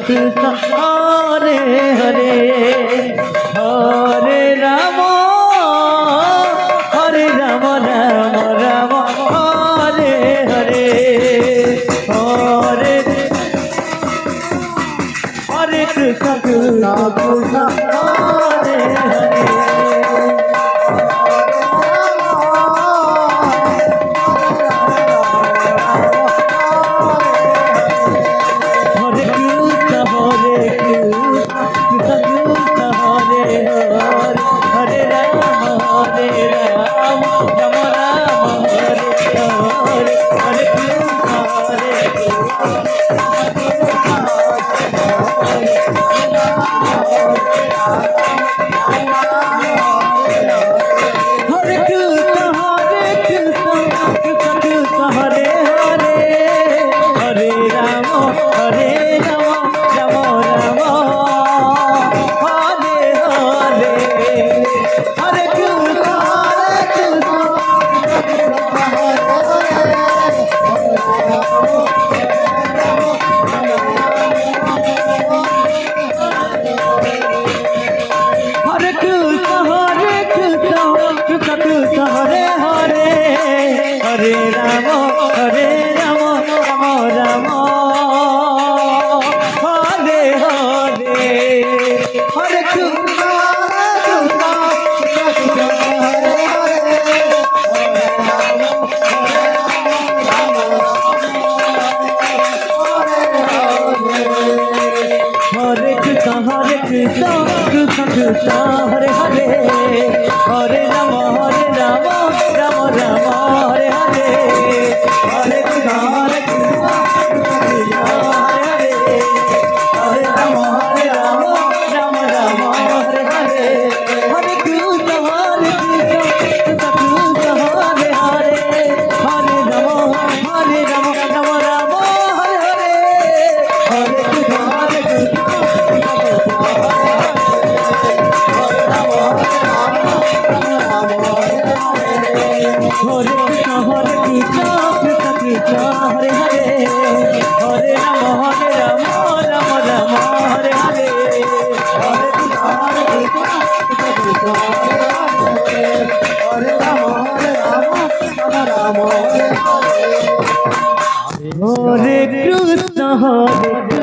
Krishna Hare Hare Hare Rama Hare Rama Rama Rama Hare Hare Hare Hare Krishna Krishna Krishna Hare Hare Krishna Krishna Hare Hare Hare Rama Rama Rama Hare Hare Hare Krishna Krishna Hare Hare Hare Rama Rama Rama Hare Hare Hare Krishna Krishna Hare Hare Hare Rama Rama Rama Hare Hare Hare Krishna Hare Krishna Krishna Hare Hare Hare Rama Rama Rama Hare Hare Hare Krishna Krishna Hare Rama Rama Hare Krishna Hare